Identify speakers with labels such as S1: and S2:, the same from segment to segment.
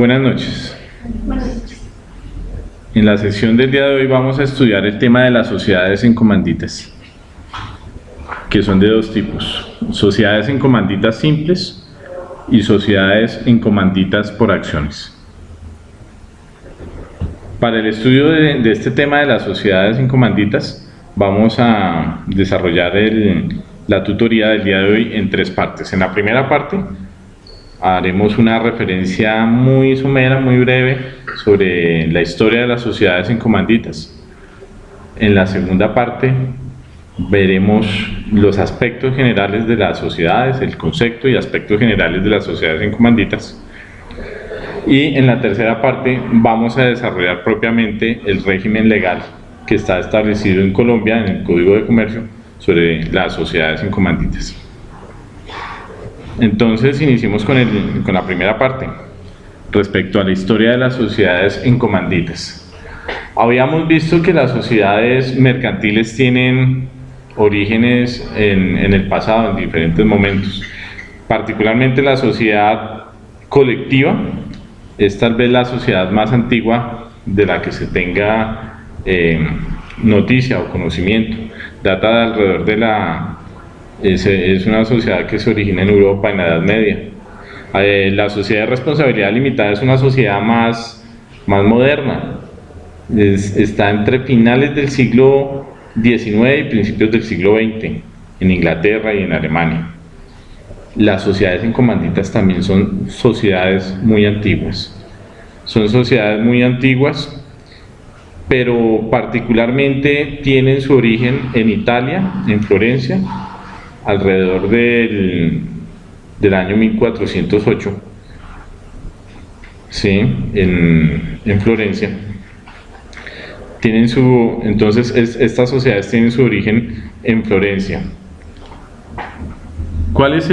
S1: Buenas noches. En la sesión del día de hoy vamos a estudiar el tema de las sociedades en comanditas, que son de dos tipos: sociedades en comanditas simples y sociedades en comanditas por acciones. Para el estudio de este tema de las sociedades en comanditas, vamos a desarrollar la tutoría del día de hoy en tres partes. En la primera parte haremos una referencia muy somera, muy breve, sobre la historia de las sociedades en comanditas. En la segunda parte veremos los aspectos generales de las sociedades, el concepto y aspectos generales de las sociedades en comanditas. Y en la tercera parte vamos a desarrollar propiamente el régimen legal que está establecido en Colombia en el Código de Comercio sobre las sociedades en comanditas. Entonces iniciemos con la primera parte, respecto a la historia de las sociedades en comanditas. Habíamos visto que las sociedades mercantiles tienen orígenes en el pasado, en diferentes momentos. Particularmente la sociedad colectiva es tal vez la sociedad más antigua de la que se tenga noticia o conocimiento. Data de alrededor de es una sociedad que se origina en Europa en la Edad Media. La sociedad de responsabilidad limitada es una sociedad más moderna. Está entre finales del siglo XIX y principios del siglo XX en Inglaterra y en Alemania. Las sociedades en comanditas también son sociedades muy antiguas. Son sociedades muy antiguas, pero particularmente tienen su origen en Italia, en Florencia, alrededor del año 1408, ¿sí? en Florencia. Entonces estas sociedades tienen su origen en Florencia. ¿Cuál es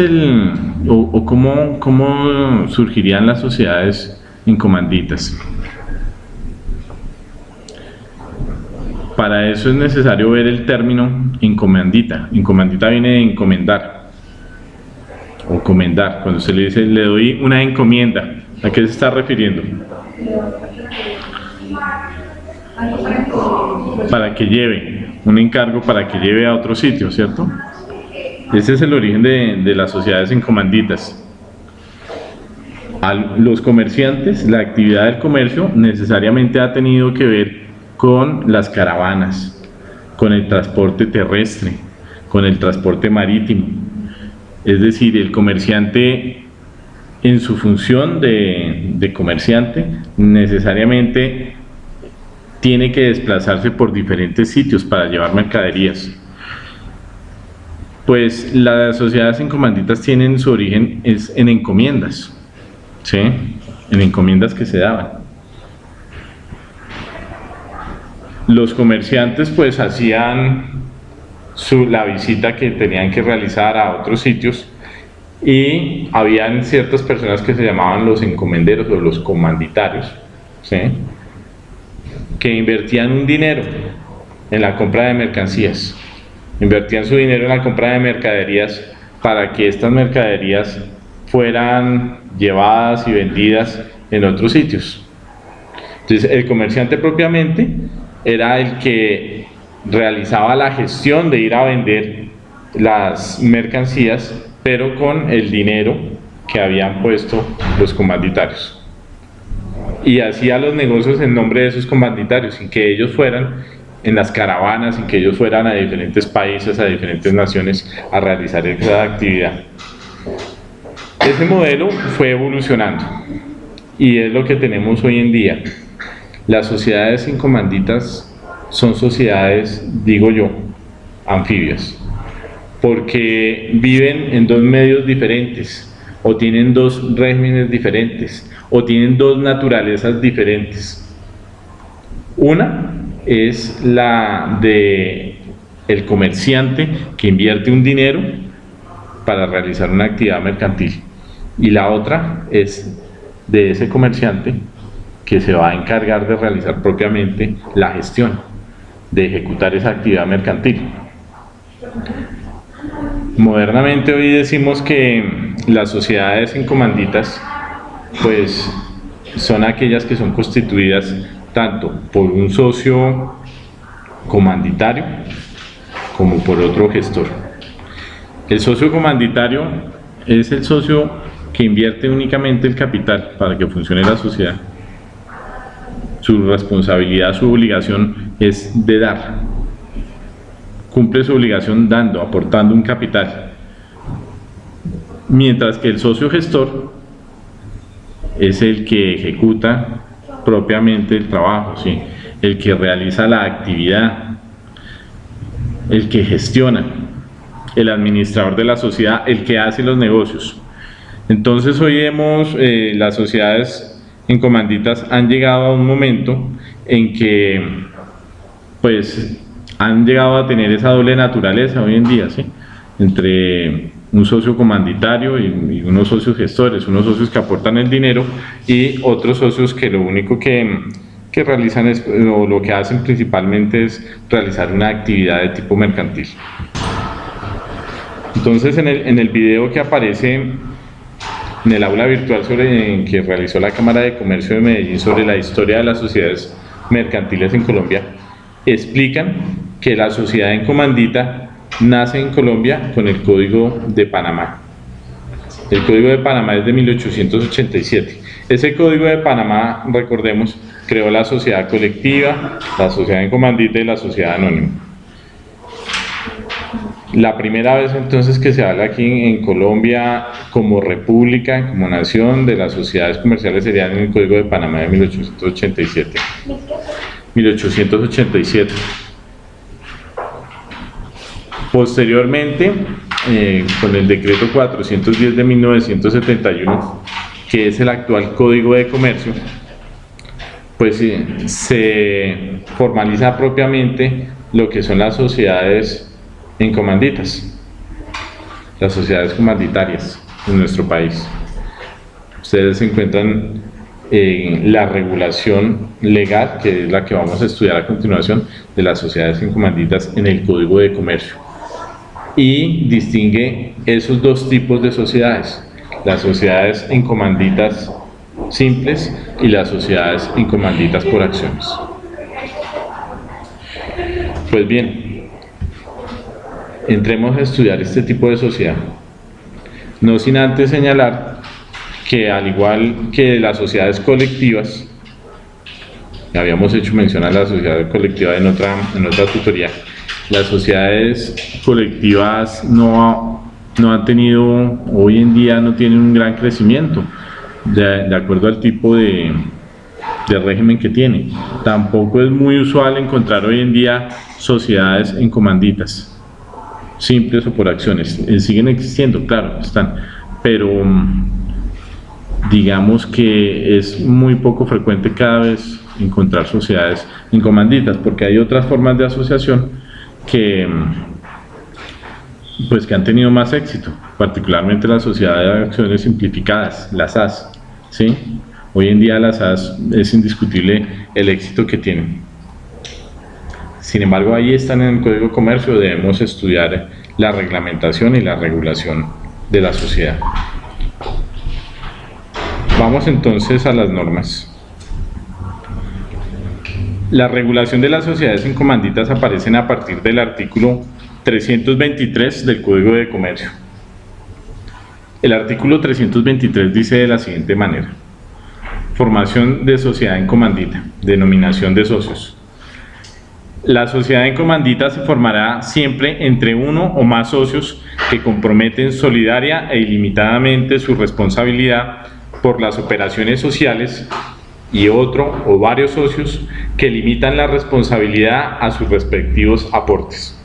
S1: cómo surgirían las sociedades en comanditas? Para eso es necesario ver el término encomendita. Encomendita viene de encomendar o comendar. Cuando se le dice le doy una encomienda, ¿a qué se está refiriendo? Para que lleve, un encargo para que lleve a otro sitio, ¿cierto? Ese es el origen de las sociedades en comanditas. Los comerciantes, la actividad del comercio necesariamente ha tenido que ver con las caravanas, con el transporte terrestre, con el transporte marítimo. Es decir, el comerciante en su función de comerciante necesariamente tiene que desplazarse por diferentes sitios para llevar mercaderías. Pues las sociedades en comanditas tienen su origen en encomiendas, ¿sí? En encomiendas que se daban. Los comerciantes pues hacían la visita que tenían que realizar a otros sitios, y habían ciertas personas que se llamaban los encomenderos o los comanditarios, ¿sí? Que invertían un dinero en la compra de mercancías, invertían su dinero en la compra de mercaderías para que estas mercaderías fueran llevadas y vendidas en otros sitios. Entonces el comerciante propiamente era el que realizaba la gestión de ir a vender las mercancías, pero con el dinero que habían puesto los comanditarios. Y hacía los negocios en nombre de esos comanditarios, sin que ellos fueran en las caravanas, sin que ellos fueran a diferentes países, a diferentes naciones a realizar esa actividad. Ese modelo fue evolucionando y es lo que tenemos hoy en día. Las sociedades en comanditas son sociedades, digo yo, anfibias, porque viven en dos medios diferentes, o tienen dos regímenes diferentes, o tienen dos naturalezas diferentes. Una es la de el comerciante que invierte un dinero para realizar una actividad mercantil, y la otra es de ese comerciante que se va a encargar de realizar propiamente la gestión, de ejecutar esa actividad mercantil. Modernamente hoy decimos que las sociedades en comanditas pues son aquellas que son constituidas tanto por un socio comanditario como por otro gestor. El socio comanditario es el socio que invierte únicamente el capital para que funcione la sociedad. Su responsabilidad, su obligación es de dar. Cumple su obligación dando, aportando un capital. Mientras que el socio gestor es el que ejecuta propiamente el trabajo, ¿sí? El que realiza la actividad, el que gestiona, el administrador de la sociedad, el que hace los negocios. Entonces hoy las sociedades en comanditas han llegado a un momento en que pues han llegado a tener esa doble naturaleza hoy en día, ¿sí? Entre un socio comanditario y unos socios gestores, unos socios que aportan el dinero y otros socios que lo único que realizan o lo que hacen principalmente es realizar una actividad de tipo mercantil. Entonces en el video que aparece en el aula virtual que realizó la Cámara de Comercio de Medellín sobre la historia de las sociedades mercantiles en Colombia, explican que la sociedad en comandita nace en Colombia con el Código de Panamá. El Código de Panamá es de 1887. Ese Código de Panamá, recordemos, creó la sociedad colectiva, la sociedad en comandita y la sociedad anónima. La primera vez entonces que se habla aquí en Colombia como república, como nación de las sociedades comerciales sería en el Código de Panamá de 1887. 1887. Posteriormente, con el decreto 410 de 1971, que es el actual Código de Comercio, pues se formaliza propiamente lo que son las sociedades en comanditas, las sociedades comanditarias en nuestro país. Ustedes se encuentran en la regulación legal, que es la que vamos a estudiar a continuación, de las sociedades en comanditas en el Código de Comercio. Y distingue esos dos tipos de sociedades, las sociedades en comanditas simples y las sociedades en comanditas por acciones. Pues bien, entremos a estudiar este tipo de sociedad, no sin antes señalar que al igual que las sociedades colectivas, habíamos hecho mención a la sociedad colectiva en otra tutoría, las sociedades colectivas no han tenido, hoy en día no tienen un gran crecimiento de acuerdo al tipo de régimen que tiene. Tampoco es muy usual encontrar hoy en día sociedades en comanditas simples o por acciones. Siguen existiendo, claro, están, pero digamos que es muy poco frecuente cada vez encontrar sociedades en comanditas, porque hay otras formas de asociación que han tenido más éxito, particularmente la sociedad de acciones simplificadas, las SAS, ¿sí? Hoy en día las SAS es indiscutible el éxito que tienen. Sin embargo, ahí están en el Código de Comercio, debemos estudiar la reglamentación y la regulación de la sociedad. Vamos entonces a las normas. La regulación de las sociedades en comanditas aparecen a partir del artículo 323 del Código de Comercio. El artículo 323 dice de la siguiente manera: formación de sociedad en comandita, denominación de socios. La sociedad en comandita se formará siempre entre uno o más socios que comprometen solidaria e ilimitadamente su responsabilidad por las operaciones sociales y otro o varios socios que limitan la responsabilidad a sus respectivos aportes.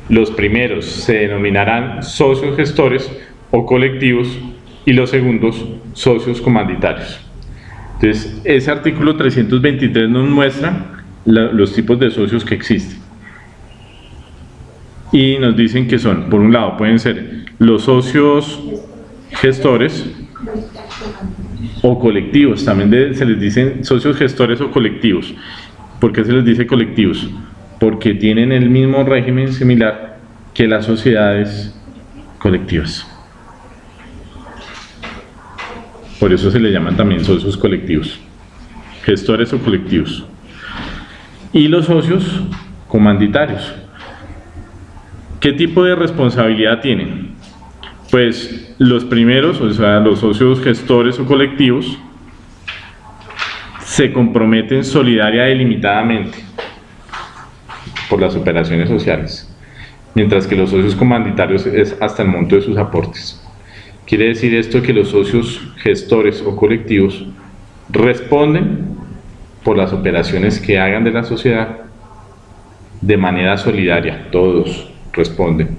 S1: Los primeros se denominarán socios gestores o colectivos y los segundos socios comanditarios. Entonces, ese artículo 323 nos muestra los tipos de socios que existen y nos dicen que son, por un lado, pueden ser los socios gestores o colectivos. También se les dicen socios gestores o colectivos. ¿Por qué se les dice colectivos? Porque tienen el mismo régimen similar que las sociedades colectivas. Por eso se le llaman también socios colectivos. gestores o colectivos. Y los socios comanditarios. ¿Qué tipo de responsabilidad tienen? Pues los primeros, o sea, los socios gestores o colectivos, se comprometen solidaria y limitadamente por las operaciones sociales, mientras que los socios comanditarios es hasta el monto de sus aportes. Quiere decir esto que los socios gestores o colectivos responden por las operaciones que hagan de la sociedad de manera solidaria. Todos responden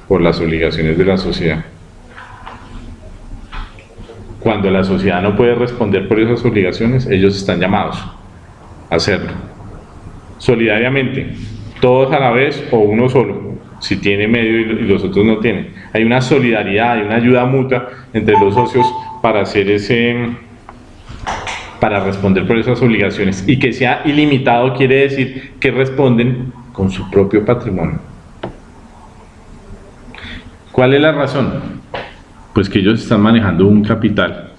S1: por las obligaciones de la sociedad. Cuando la sociedad no puede responder por esas obligaciones, ellos están llamados a hacerlo solidariamente, todos a la vez o uno solo, si tiene medio y los otros no tienen. Hay una solidaridad, hay una ayuda mutua entre los socios para hacer para responder por esas obligaciones, y que sea ilimitado quiere decir que responden con su propio patrimonio. ¿Cuál es la razón? Pues que ellos están manejando un capital,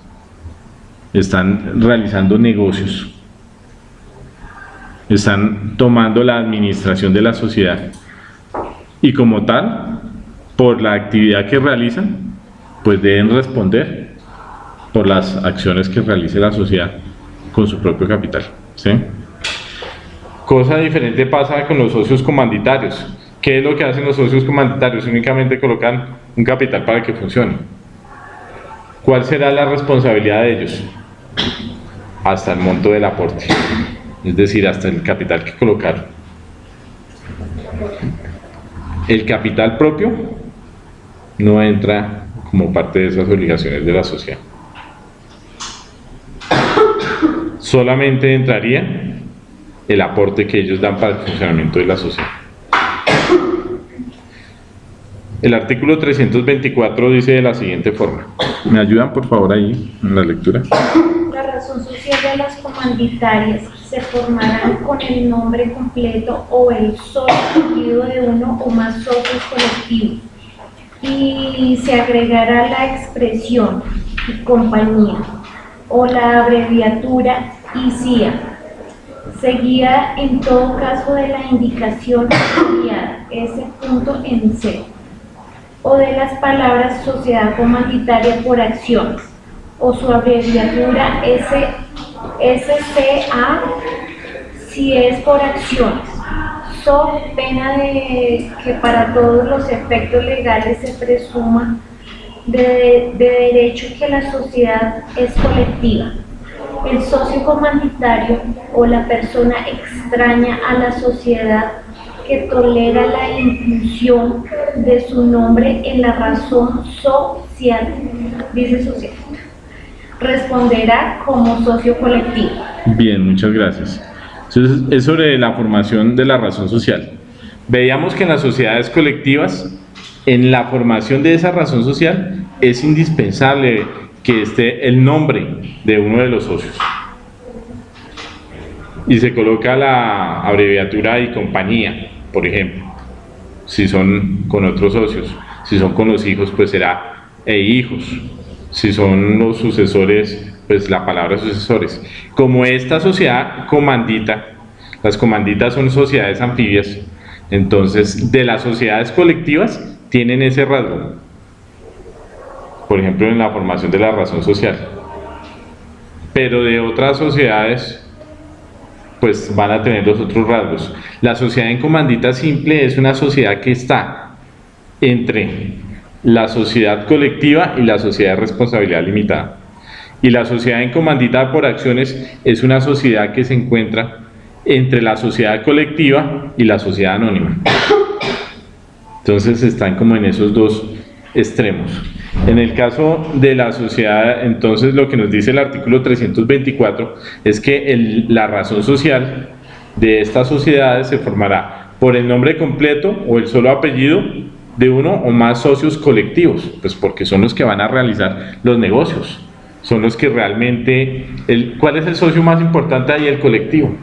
S1: están realizando negocios, están tomando la administración de la sociedad, y como tal, por la actividad que realizan, pues deben responder por las acciones que realice la sociedad con su propio capital, ¿sí? Cosa diferente pasa con los socios comanditarios. ¿Qué es lo que hacen los socios comanditarios? Únicamente colocan un capital para que funcione. ¿Cuál será la responsabilidad de ellos? Hasta el monto del aporte, es decir, hasta el capital que colocaron. El capital propio no entra como parte de esas obligaciones de la sociedad. Solamente entraría el aporte que ellos dan para el funcionamiento de la sociedad. El artículo 324 dice de la siguiente forma. ¿Me ayudan por favor ahí en la lectura?
S2: La razón social de las comanditarias se formarán con el nombre completo o el solo apellido de uno o más socios colectivos, y se agregará la expresión y compañía o la abreviatura ICIA, seguida en todo caso de la indicación abreviada S. en C, o de las palabras sociedad comanditaria por acciones, o su abreviatura SCA si es por acciones, so pena de que para todos los efectos legales se presuma de derecho que la sociedad es colectiva. El socio comanditario o la persona extraña a la sociedad que tolera la inclusión de su nombre en la razón social, dice social, responderá como socio colectivo.
S1: Bien, muchas gracias. Entonces, es sobre la formación de la razón social. Veíamos que en las sociedades colectivas, en la formación de esa razón social, es indispensable que esté el nombre de uno de los socios. Y se coloca la abreviatura y compañía, por ejemplo, si son con otros socios. Si son con los hijos, pues será e hijos. Si son los sucesores, pues la palabra sucesores. Como esta sociedad comandita, las comanditas son sociedades anfibias, entonces de las sociedades colectivas tienen ese rasgo. Por ejemplo, en la formación de la razón social. Pero de otras sociedades, pues van a tener los otros rasgos. La sociedad en comandita simple es una sociedad que está entre la sociedad colectiva y la sociedad de responsabilidad limitada. Y la sociedad en comandita por acciones es una sociedad que se encuentra entre la sociedad colectiva y la sociedad anónima. Entonces están como en esos dos extremos. En el caso de la sociedad, entonces lo que nos dice el artículo 324 es que la razón social de estas sociedades se formará por el nombre completo o el solo apellido de uno o más socios colectivos, pues porque son los que van a realizar los negocios, son los que realmente, ¿cuál es el socio más importante ahí? El colectivo,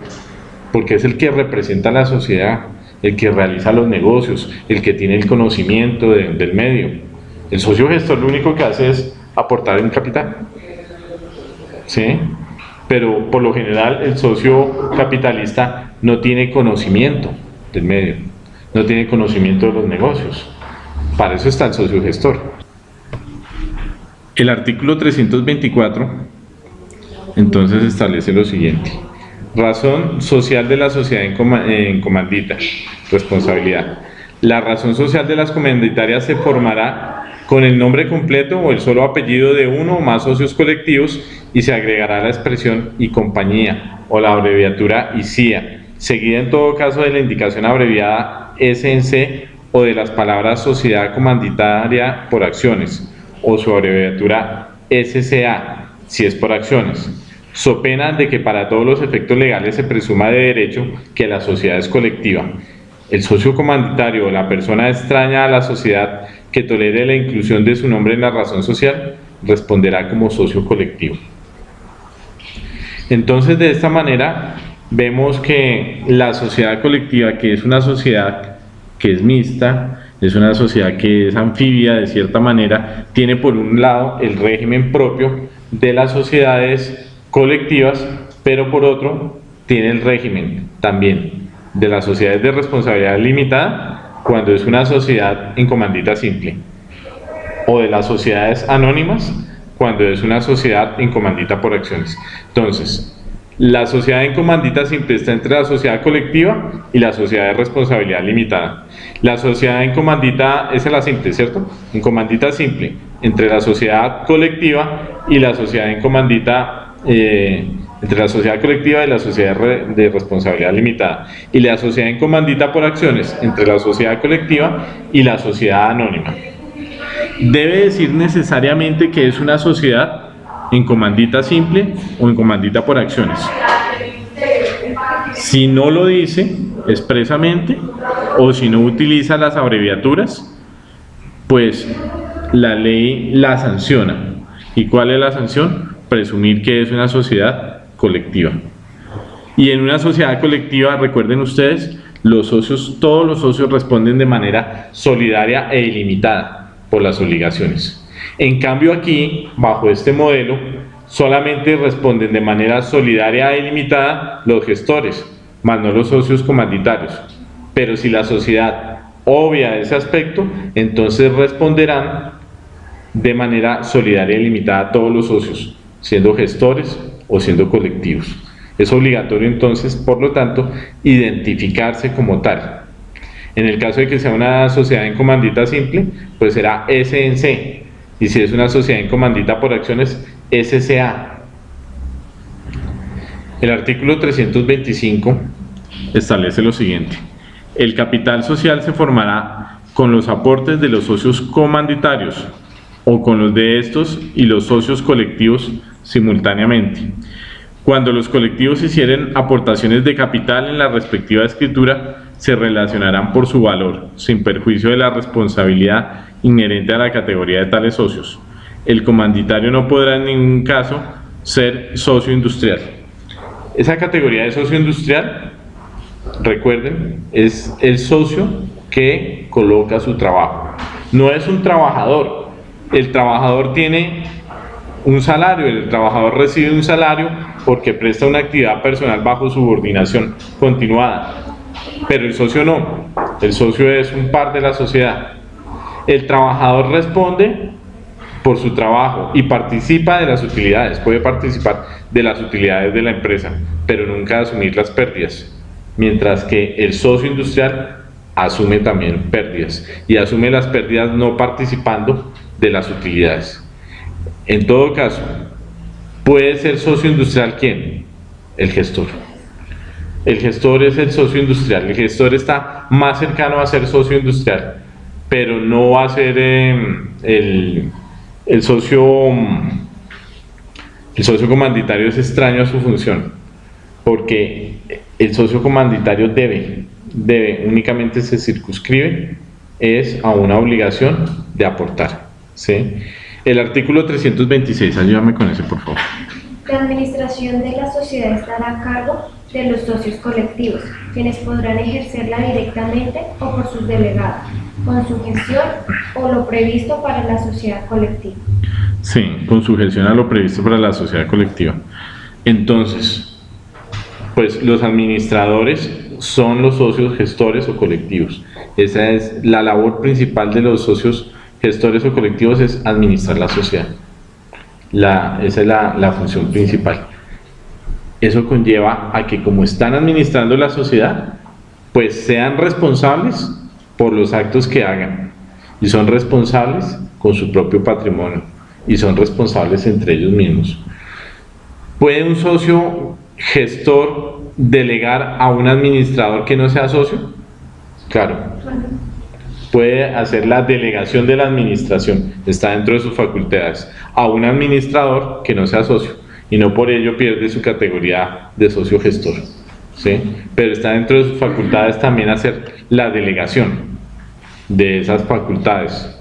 S1: porque es el que representa a la sociedad, el que realiza los negocios, el que tiene el conocimiento del medio. El socio gestor lo único que hace es aportar en capital, ¿sí? pero por lo general el socio capitalista no tiene conocimiento del medio, no tiene conocimiento de los negocios. Para eso está el socio gestor. El artículo 324 entonces establece lo siguiente: razón social de la sociedad en comandita, responsabilidad. La razón social de las comanditarias se formará con el nombre completo o el solo apellido de uno o más socios colectivos y se agregará la expresión y compañía o la abreviatura ICIA, seguida en todo caso de la indicación abreviada SNC o de las palabras sociedad comanditaria por acciones o su abreviatura SCA si es por acciones, so pena de que para todos los efectos legales se presuma de derecho que la sociedad es colectiva. El socio comanditario o la persona extraña a la sociedad que tolere la inclusión de su nombre en la razón social responderá como socio colectivo. Entonces, de esta manera vemos que la sociedad colectiva, que es una sociedad que es mixta, es una sociedad que es anfibia de cierta manera, tiene por un lado el régimen propio de las sociedades colectivas, pero por otro tiene el régimen también de las sociedades de responsabilidad limitada cuando es una sociedad en comandita simple, o de las sociedades anónimas cuando es una sociedad en comandita por acciones. Entonces, la sociedad en comandita simple está entre la sociedad colectiva y la sociedad de responsabilidad limitada. La sociedad en comandita, esa es la simple, ¿cierto? En comandita simple, entre la sociedad colectiva y la sociedad en comandita, entre la sociedad colectiva y la sociedad de responsabilidad limitada. Y la sociedad en comandita por acciones, entre la sociedad colectiva y la sociedad anónima. Debe decir necesariamente que es una sociedad en comandita simple o en comandita por acciones. Si no lo dice expresamente o si no utiliza las abreviaturas, pues la ley la sanciona. ¿Y cuál es la sanción? Presumir que es una sociedad colectiva. Y en una sociedad colectiva, recuerden ustedes, los socios, todos los socios responden de manera solidaria e ilimitada por las obligaciones. En cambio aquí, bajo este modelo, solamente responden de manera solidaria e ilimitada los gestores, más no los socios comanditarios. Pero si la sociedad obvia ese aspecto, entonces responderán de manera solidaria e ilimitada todos los socios, siendo gestores o siendo colectivos. Es obligatorio entonces, por lo tanto, identificarse como tal. En el caso de que sea una sociedad en comandita simple, pues será SNC. Y si es una sociedad en comandita por acciones, SCA. El artículo 325 establece lo siguiente: el capital social se formará con los aportes de los socios comanditarios o con los de estos y los socios colectivos simultáneamente. Cuando los colectivos hicieren aportaciones de capital en la respectiva escritura, se relacionarán por su valor, sin perjuicio de la responsabilidad inherente a la categoría de tales socios. El comanditario no podrá en ningún caso ser socio industrial. Esa categoría de socio industrial, recuerden, es el socio que coloca su trabajo. No es un trabajador. El trabajador tiene un salario, el trabajador recibe un salario porque presta una actividad personal bajo subordinación continuada. Pero el socio no. El socio es un par de la sociedad. El trabajador responde por su trabajo y participa de las utilidades, puede participar de las utilidades de la empresa, pero nunca asumir las pérdidas, mientras que el socio industrial asume también pérdidas y asume las pérdidas no participando de las utilidades. En todo caso, puede ser socio industrial ¿quién? El gestor. El gestor es el socio industrial. El gestor está más cercano a ser socio industrial, pero no va a ser el socio comanditario. Es extraño a su función, porque el socio comanditario debe únicamente se circunscribe es a una obligación de aportar, ¿sí? El artículo 326, ayúdame con ese por favor.
S2: La administración de la sociedad estará a cargo de los socios colectivos, quienes podrán ejercerla directamente o por sus delegados, con su gestión o lo previsto para la sociedad colectiva.
S1: Sí, con sujeción a lo previsto para la sociedad colectiva. Entonces, pues los administradores son los socios gestores o colectivos. Esa es la labor principal de los socios gestores o colectivos, es administrar la sociedad. Esa es la función principal. Eso conlleva a que, como están administrando la sociedad, pues sean responsables por los actos que hagan, y son responsables con su propio patrimonio, y son responsables entre ellos mismos. ¿Puede un socio gestor delegar a un administrador que no sea socio? Claro. Puede hacer la delegación de la administración, está dentro de sus facultades, a un administrador que no sea socio, y no por ello pierde su categoría de socio gestor, ¿sí? Pero está dentro de sus facultades también hacer la delegación de esas facultades.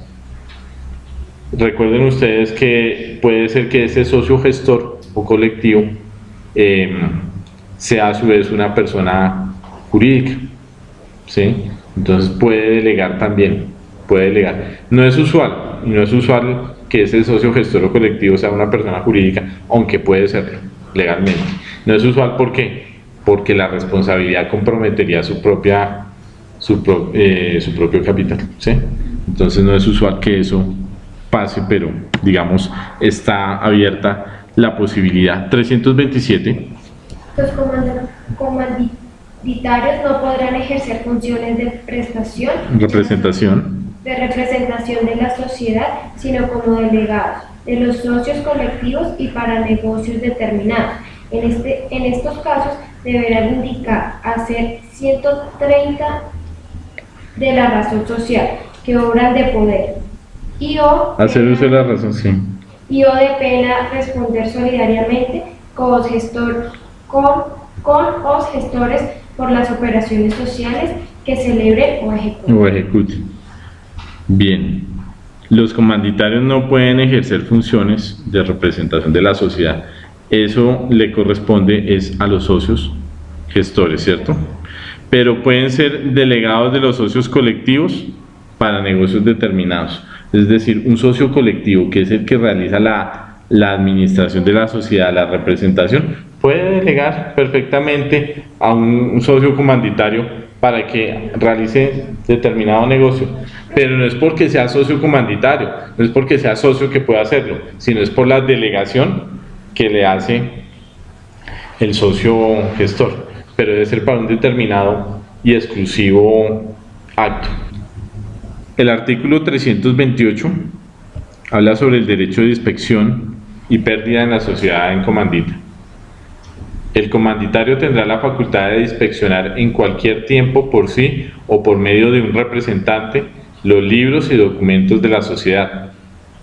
S1: Recuerden ustedes que puede ser que ese socio gestor o colectivo sea a su vez una persona jurídica, ¿sí? Entonces puede delegar también, puede delegar. No es usual que ese socio gestor o colectivo sea una persona jurídica, aunque puede serlo legalmente. No es usual, ¿por qué? Porque la responsabilidad comprometería su propio capital, ¿sí? Entonces no es usual que eso pase, pero digamos está abierta la posibilidad. 327.
S3: Los comanditarios no podrán ejercer funciones de representación de la sociedad, sino como delegados de los socios colectivos y para negocios determinados. En estos casos deberán indicar hacer 130 de la razón social que obran de poder
S1: hacer uso de la razón, sí.
S3: Y o de pena responder solidariamente con los gestores por las operaciones sociales que celebren o ejecuten.
S1: Bien, los comanditarios no pueden ejercer funciones de representación de la sociedad. Eso le corresponde es a los socios gestores, ¿cierto? Pero pueden ser delegados de los socios colectivos para negocios determinados. Es decir, un socio colectivo, que es el que realiza la administración de la sociedad, la representación, puede delegar perfectamente a un socio comanditario para que realice determinado negocio, pero no es porque sea socio comanditario, no es porque sea socio que pueda hacerlo, sino es por la delegación que le hace el socio gestor, pero debe ser para un determinado y exclusivo acto. El artículo 328 habla sobre el derecho de inspección y pérdida en la sociedad en comandita. El comanditario tendrá la facultad de inspeccionar en cualquier tiempo por sí o por medio de un representante los libros y documentos de la sociedad,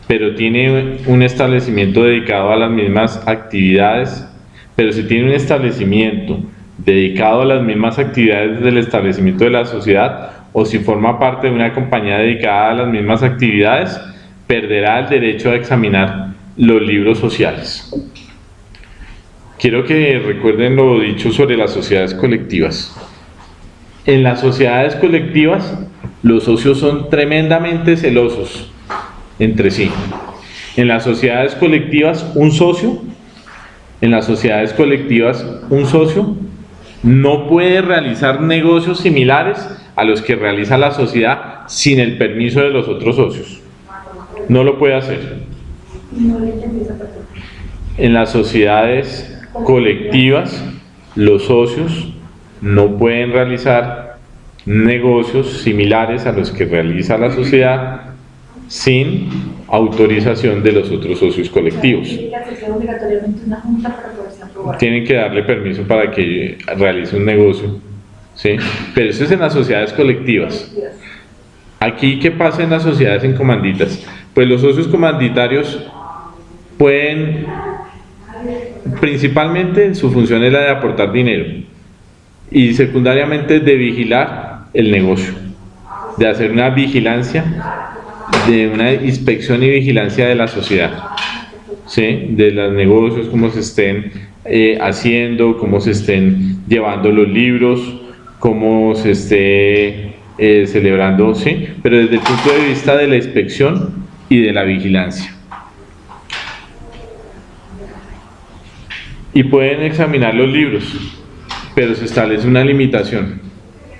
S1: pero tiene un establecimiento dedicado a las mismas actividades, pero si tiene un establecimiento dedicado a las mismas actividades del establecimiento de la sociedad, o si forma parte de una compañía dedicada a las mismas actividades, perderá el derecho a examinar los libros sociales. Quiero que recuerden lo dicho sobre las sociedades colectivas. En las sociedades colectivas, los socios son tremendamente celosos entre sí. En las sociedades colectivas, un socio no puede realizar negocios similares a los que realiza la sociedad sin el permiso de los otros socios. No lo puede hacer. En las sociedades colectivas, los socios no pueden realizar negocios similares a los que realiza la sociedad sin autorización de los otros socios colectivos. Tienen que darle permiso para que realice un negocio, ¿sí? Pero eso es en las sociedades colectivas. Aquí, ¿qué pasa en las sociedades en comanditas? Pues los socios comanditarios pueden, principalmente su función es la de aportar dinero y secundariamente de vigilar el negocio, de hacer una vigilancia, de una inspección y vigilancia de la sociedad, ¿sí? De los negocios, cómo se estén haciendo, cómo se estén llevando los libros, cómo se esté celebrando, ¿sí? Pero desde el punto de vista de la inspección y de la vigilancia. y pueden examinar los libros, pero se establece una limitación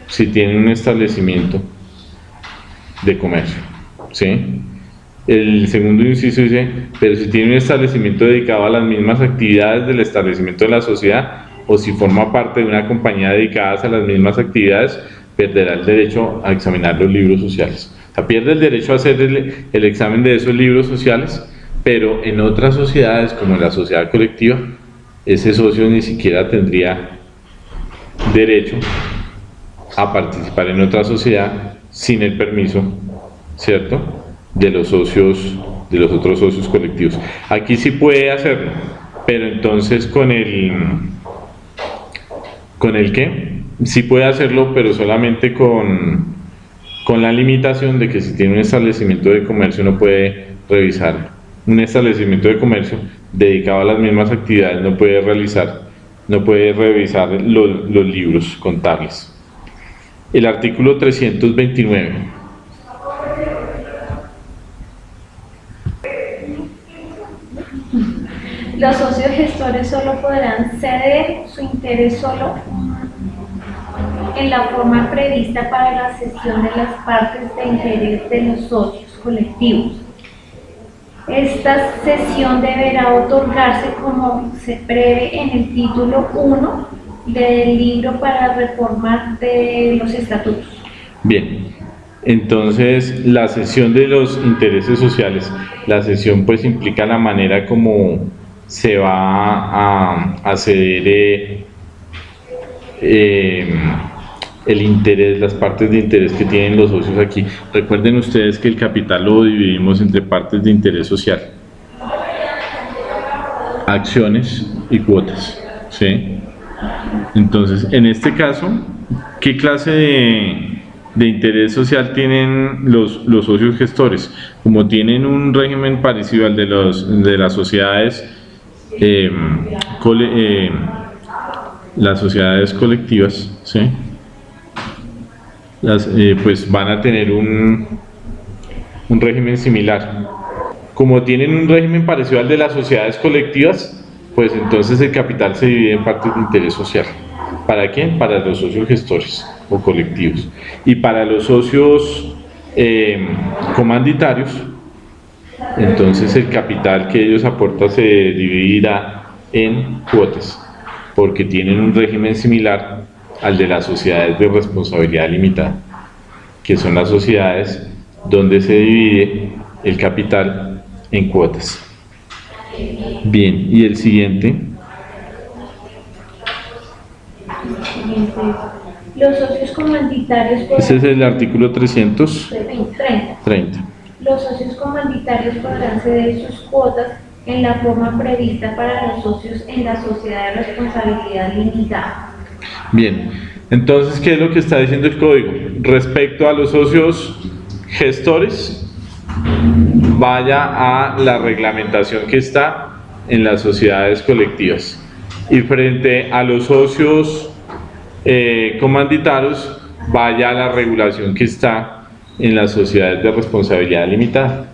S1: si tienen un establecimiento de comercio, ¿sí? El segundo inciso dice, pero si tiene un establecimiento dedicado a las mismas actividades del establecimiento de la sociedad o si forma parte de una compañía dedicada a las mismas actividades, perderá el derecho a examinar los libros sociales. O sea, pierde el derecho a hacer el examen de esos libros sociales, pero en otras sociedades, como en la sociedad colectiva, ese socio ni siquiera tendría derecho a participar en otra sociedad sin el permiso, ¿cierto?, de los socios, de los otros socios colectivos. Aquí sí puede hacerlo, pero entonces ¿con el qué? Sí puede hacerlo, pero solamente con la limitación de que si tiene un establecimiento de comercio no puede revisarlo. Un establecimiento de comercio dedicado a las mismas actividades no puede revisar los libros contables. El artículo 329.
S2: Los socios gestores solo podrán ceder su interés solo en la forma prevista para la cesión de las partes de interés de los socios colectivos. Esta cesión deberá otorgarse como se prevé en el título 1 del libro para reformar de los estatutos. Bien,
S1: entonces la cesión de los intereses sociales, la cesión pues implica la manera como se va a ceder el interés, las partes de interés que tienen los socios aquí. Recuerden ustedes que el capital lo dividimos entre partes de interés social, acciones y cuotas, ¿sí? Entonces, en este caso, ¿qué clase de interés social tienen los socios gestores? Como tienen un régimen parecido al de las sociedades las sociedades colectivas, ¿sí?, pues van a tener un régimen similar. Como tienen un régimen parecido al de las sociedades colectivas, pues entonces el capital se divide en partes de interés social. ¿Para quién? Para los socios gestores o colectivos. Y para los socios comanditarios, entonces el capital que ellos aportan se dividirá en cuotas, porque tienen un régimen similar al de las sociedades de responsabilidad limitada, que son las sociedades donde se divide el capital en cuotas. Bien, y el siguiente.
S2: Los socios comanditarios podrán...
S1: Ese es el artículo 330.
S2: Los socios comanditarios podrán ceder sus cuotas en la forma prevista para los socios en la sociedad de responsabilidad limitada.
S1: Bien, entonces, ¿qué es lo que está diciendo el código? Respecto a los socios gestores, vaya a la reglamentación que está en las sociedades colectivas. Y frente a los socios comanditarios, vaya a la regulación que está en las sociedades de responsabilidad limitada.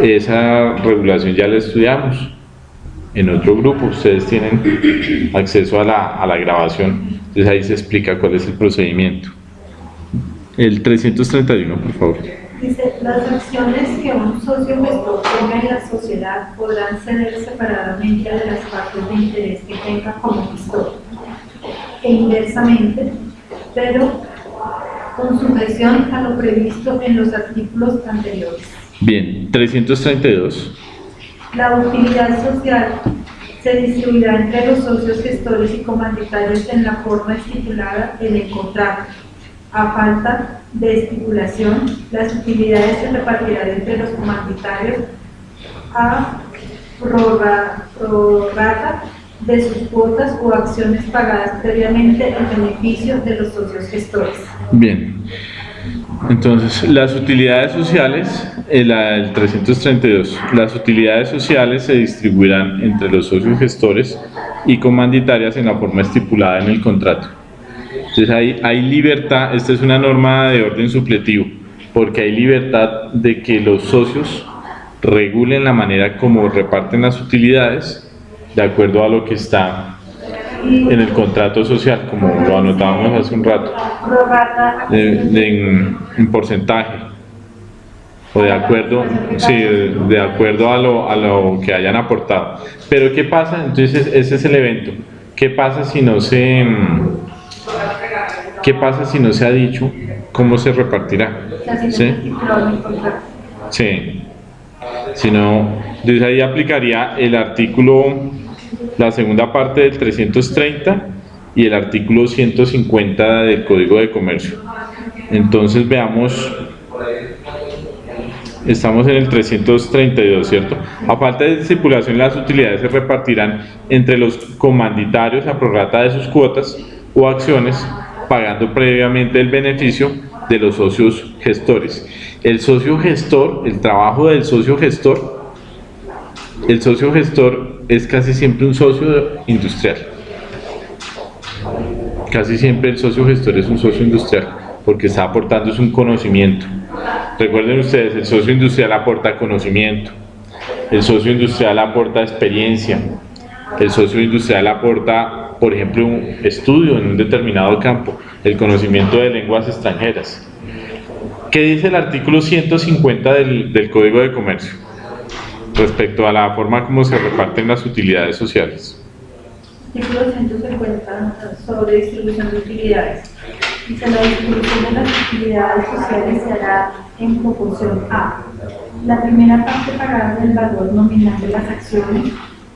S1: Esa regulación ya la estudiamos en otro grupo, ustedes tienen acceso a la grabación, entonces ahí se explica cuál es el procedimiento. El 331, por favor.
S4: Dice, las acciones que un socio gestor tenga en la sociedad podrán ceder separadamente de las partes de interés que tenga como gestor, e inversamente, pero con sujeción a lo previsto en los artículos anteriores.
S1: Bien, 332.
S4: La utilidad social se distribuirá entre los socios gestores y comanditarios en la forma estipulada en el contrato. A falta de estipulación, las utilidades se repartirán entre los comandatarios a prorrata de sus cuotas o acciones pagadas previamente en beneficio de los socios gestores.
S1: Bien, entonces las utilidades sociales, el 332, las utilidades sociales se distribuirán entre los socios gestores y comanditarias en la forma estipulada en el contrato. Entonces hay libertad, esta es una norma de orden supletivo, porque hay libertad de que los socios regulen la manera como reparten las utilidades de acuerdo a lo que está en el contrato social, como lo anotábamos hace un rato, en porcentaje, o de acuerdo, sí, de acuerdo a lo que hayan aportado. Pero ¿qué pasa? Entonces ese es el evento. ¿Qué pasa si no se ha dicho cómo se repartirá? ¿Sí? Sí. Si no, entonces ahí aplicaría el artículo, la segunda parte del 330 y el artículo 150 del Código de Comercio. Entonces veamos, estamos en el 332, ¿cierto? A falta de estipulación, las utilidades se repartirán entre los comanditarios a prorrata de sus cuotas o acciones, pagando previamente el beneficio de los socios gestores. El socio gestor, el trabajo del socio gestor, el socio gestor es casi siempre un socio industrial. Casi siempre el socio gestor es un socio industrial, porque está aportando un conocimiento. Recuerden ustedes, el socio industrial aporta conocimiento, el socio industrial aporta experiencia, el socio industrial aporta, por ejemplo, un estudio en un determinado campo, el conocimiento de lenguas extranjeras. ¿Qué dice el artículo 150 del Código de Comercio respecto a la forma como se reparten las utilidades sociales?
S4: Artículo 150 sobre distribución de utilidades. Dice: la distribución de las utilidades sociales se hará en proporción a la primera parte pagada del valor nominal de las acciones,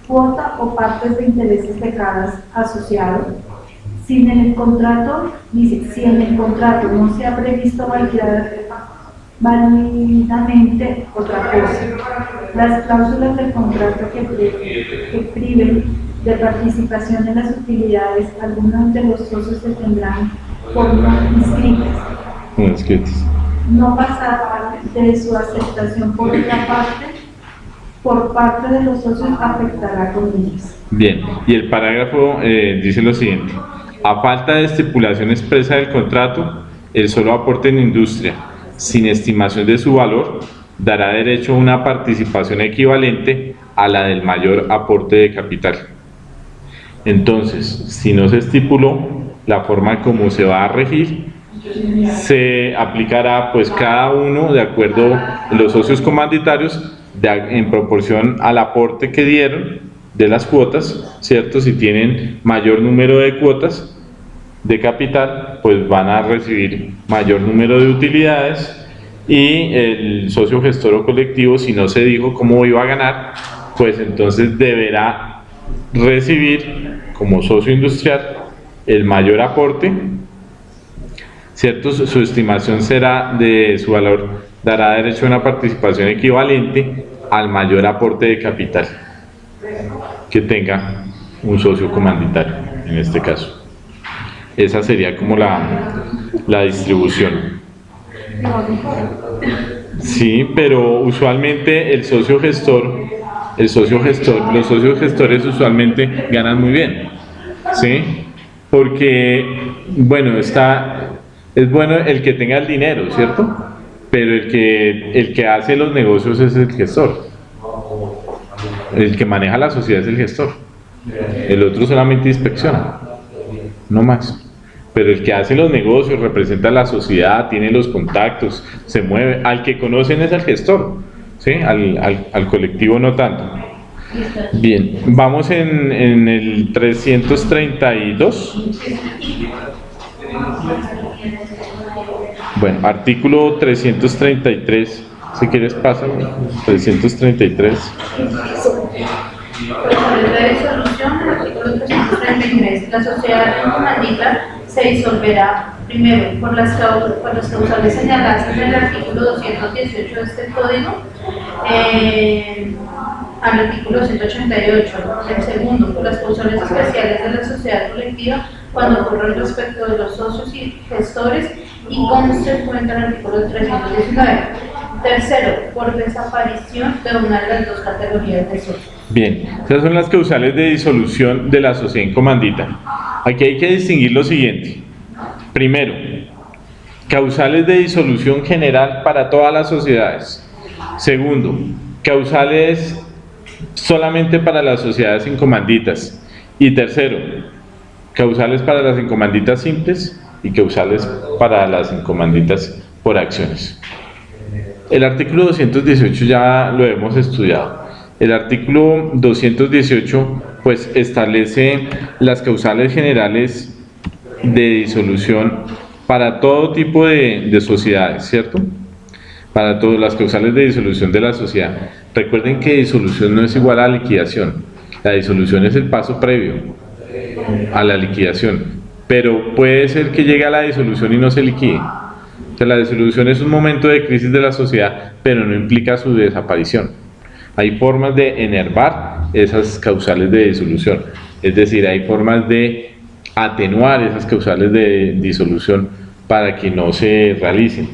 S4: cuota o partes de intereses de cada asociado. Si en el contrato no se ha previsto válidamente otra cosa, las cláusulas del contrato que priven de participación en las utilidades, algunos de los socios se tendrán por no inscritas. No pasar de su aceptación por parte de los socios afectará con ellas.
S1: Bien, y el parágrafo dice lo siguiente: a falta de estipulación expresa del contrato, el solo aporte en industria, sin estimación de su valor, dará derecho a una participación equivalente a la del mayor aporte de capital. Entonces, si no se estipuló la forma como se va a regir, se aplicará pues cada uno de acuerdo a los socios comanditarios en proporción al aporte que dieron de las cuotas, ¿cierto? Si tienen mayor número de cuotas de capital, pues van a recibir mayor número de utilidades, y el socio gestor o colectivo, si no se dijo cómo iba a ganar, pues entonces deberá recibir como socio industrial el mayor aporte, ¿cierto? Su estimación será de su valor, dará derecho a una participación equivalente al mayor aporte de capital que tenga un socio comanditario, en este caso. Esa sería como la distribución. Sí, pero usualmente los socios gestores usualmente ganan muy bien, ¿sí? Porque, bueno, es bueno el que tenga el dinero, ¿cierto? Pero el que hace los negocios es el gestor. El que maneja la sociedad es el gestor. El otro solamente inspecciona, no más. Pero el que hace los negocios, representa a la sociedad, tiene los contactos, se mueve. Al que conocen es al gestor, ¿sí? Al colectivo no tanto. Bien, vamos en el 332. Bueno, artículo 333. Si quieres, pásame. 333.
S2: De disolución, el artículo 333. La sociedad en comandita se disolverá primero por las causales señaladas en el artículo 218 de este código, al artículo 188. El segundo, por las causales especiales de la sociedad colectiva cuando ocurran respecto de los socios y gestores y consecuente al artículo 319. Tercero, por desaparición de una de las dos categorías de socios.
S1: Bien, esas son las causales de disolución de la sociedad en comandita. Aquí hay que distinguir lo siguiente. Primero, causales de disolución general para todas las sociedades. Segundo, causales solamente para las sociedades en comanditas. Y tercero, causales para las encomanditas simples y causales para las encomanditas por acciones. El artículo 218 ya lo hemos estudiado. El artículo 218 pues establece las causales generales de disolución para todo tipo de sociedades, ¿cierto? Para todas las causales de disolución de la sociedad. Recuerden que disolución no es igual a liquidación. La disolución es el paso previo a la liquidación, pero puede ser que llegue a la disolución y no se liquide. O sea, la disolución es un momento de crisis de la sociedad, pero no implica su desaparición. Hay formas de enervar esas causales de disolución, es decir, hay formas de atenuar esas causales de disolución para que no se realicen,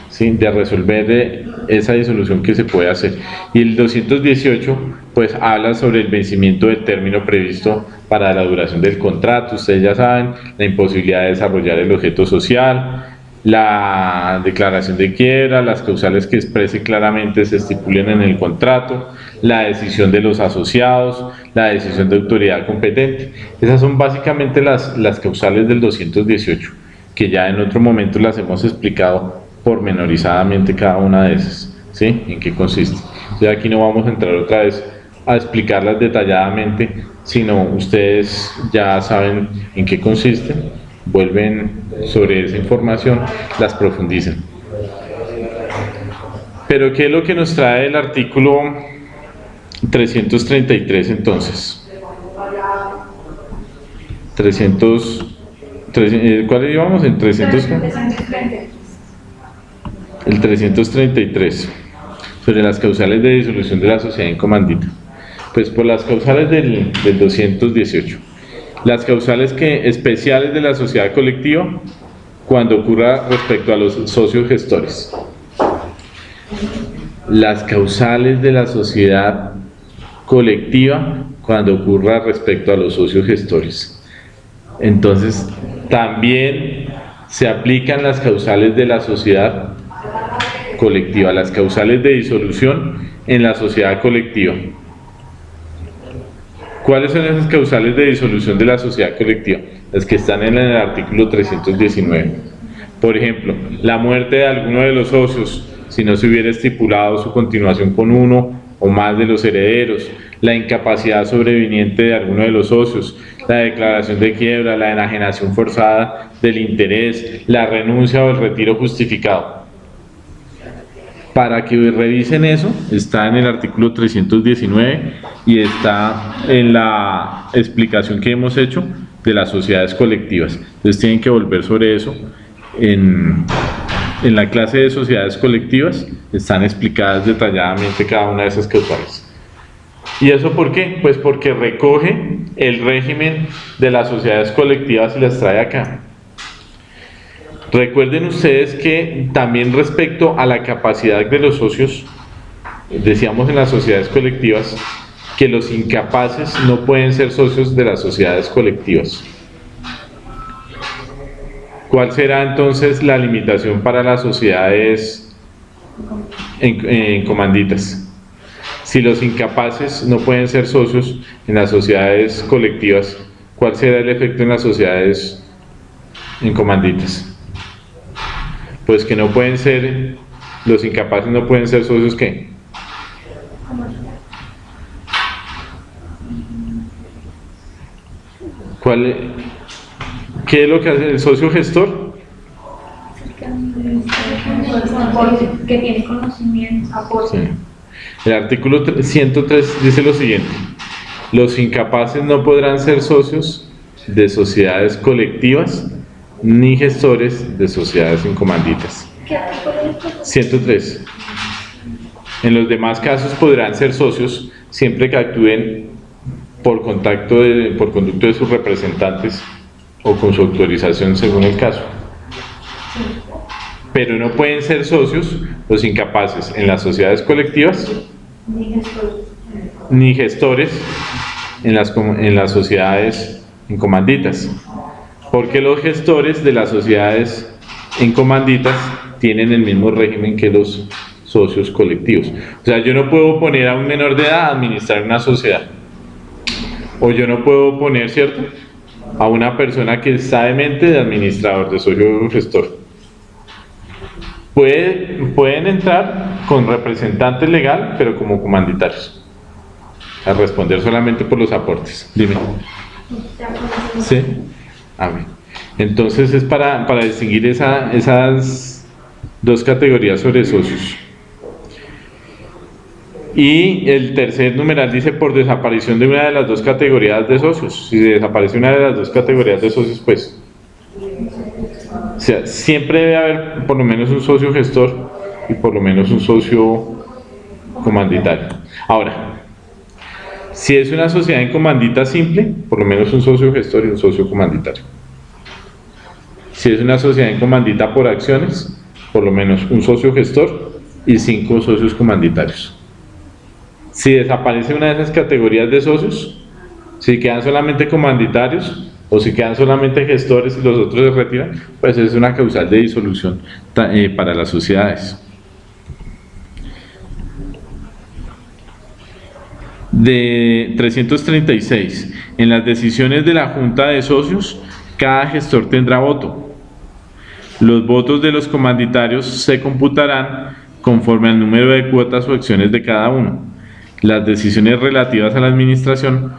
S1: ¿sí? De resolver esa disolución que se puede hacer. Y el 218 pues habla sobre el vencimiento del término previsto para la duración del contrato. Ustedes ya saben, la imposibilidad de desarrollar el objeto social, la declaración de quiebra, las causales que exprese claramente se estipulen en el contrato, la decisión de los asociados, la decisión de autoridad competente. Esas son básicamente las causales del 218, que ya en otro momento las hemos explicado pormenorizadamente cada una de esas, ¿sí? ¿En qué consiste? Entonces aquí no vamos a entrar otra vez a explicarlas detalladamente, sino ustedes ya saben en qué consiste, vuelven sobre esa información, las profundizan. Pero ¿qué es lo que nos trae el artículo 333 entonces? ¿Cuál íbamos? En 300. El 333, sobre las causales de disolución de la sociedad en comandita. Pues por las causales del 218. Las causales especiales de la sociedad colectiva cuando ocurra respecto a los socios gestores. Las causales de la sociedad colectiva cuando ocurra respecto a los socios gestores. Entonces, también se aplican las causales de la sociedad colectiva, las causales de disolución en la sociedad colectiva. ¿Cuáles son esas causales de disolución de la sociedad colectiva? Las que están en el artículo 319. Por ejemplo, la muerte de alguno de los socios, si no se hubiera estipulado su continuación con uno o más de los herederos, la incapacidad sobreviniente de alguno de los socios, la declaración de quiebra, la enajenación forzada del interés, la renuncia o el retiro justificado. Para que revisen eso, está en el artículo 319 y está en la explicación que hemos hecho de las sociedades colectivas. Entonces tienen que volver sobre eso. En la clase de sociedades colectivas están explicadas detalladamente cada una de esas causales. ¿Y eso por qué? Pues porque recoge el régimen de las sociedades colectivas y las trae acá. Recuerden ustedes que también respecto a la capacidad de los socios, decíamos en las sociedades colectivas que los incapaces no pueden ser socios de las sociedades colectivas. ¿Cuál será entonces la limitación para las sociedades en comanditas? Si los incapaces no pueden ser socios en las sociedades colectivas, ¿cuál será el efecto en las sociedades en comanditas? Pues que no pueden ser, los incapaces no pueden ser socios, ¿qué? ¿Qué es lo que hace el socio gestor?
S2: Que tiene conocimiento.
S1: Sí. El artículo 103 dice lo siguiente: los incapaces no podrán ser socios de sociedades colectivas ni gestores de sociedades en comanditas.
S2: ¿Qué artículo es?
S1: 103. En los demás casos podrán ser socios siempre que actúen por conducto de sus representantes o con su autorización según el caso. Pero no pueden ser socios los incapaces en las sociedades colectivas ni gestores en las sociedades en comanditas. Porque los gestores de las sociedades en comanditas tienen el mismo régimen que los socios colectivos. O sea, yo no puedo poner a un menor de edad a administrar una sociedad. O yo no puedo poner, ¿cierto?, a una persona que está de mente de administrador, de socio gestor. Pueden entrar con representante legal, pero como comanditarios, a responder solamente por los aportes. Dime. ¿Sí? A ver. Entonces es para distinguir esas dos categorías sobre socios. Y el tercer numeral dice por desaparición de una de las dos categorías de socios. Si desaparece una de las dos categorías de socios, pues, o sea, siempre debe haber por lo menos un socio gestor y por lo menos un socio comanditario. Ahora, si es una sociedad en comandita simple, por lo menos un socio gestor y un socio comanditario. Si es una sociedad en comandita por acciones, por lo menos un socio gestor y 5 socios comanditarios. Si desaparece una de esas categorías de socios, si quedan solamente comanditarios o si quedan solamente gestores y los otros se retiran, pues es una causal de disolución para las sociedades. De 336, en las decisiones de la Junta de Socios, cada gestor tendrá voto. Los votos de los comanditarios se computarán conforme al número de cuotas o acciones de cada uno. Las decisiones relativas a la administración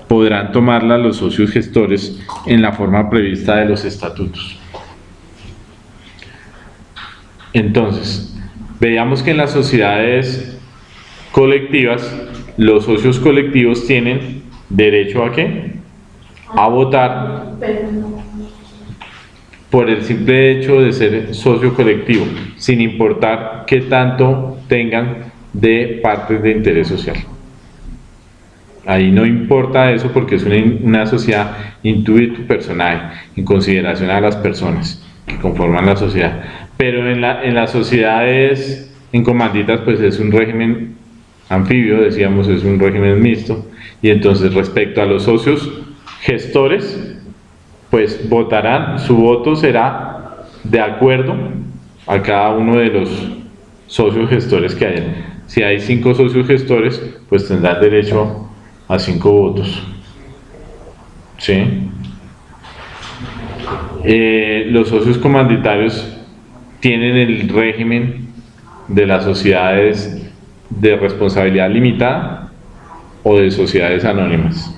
S1: podrán tomarlas los socios gestores en la forma prevista de los estatutos. Entonces, veamos que en las sociedades colectivas, los socios colectivos tienen derecho ¿a qué? A votar por el simple hecho de ser socio colectivo, sin importar qué tanto tengan de partes de interés social. Ahí no importa eso porque es una sociedad intuitu personae, en consideración a las personas que conforman la sociedad. Pero en las sociedades en comanditas, pues es un régimen anfibio, decíamos, es un régimen mixto, y entonces respecto a los socios gestores, pues votarán, su voto será de acuerdo a cada uno de los socios gestores que hayan. Si hay 5 socios gestores, pues tendrán derecho a 5 votos. ¿Sí? Los socios comanditarios tienen el régimen de las sociedades de responsabilidad limitada o de sociedades anónimas,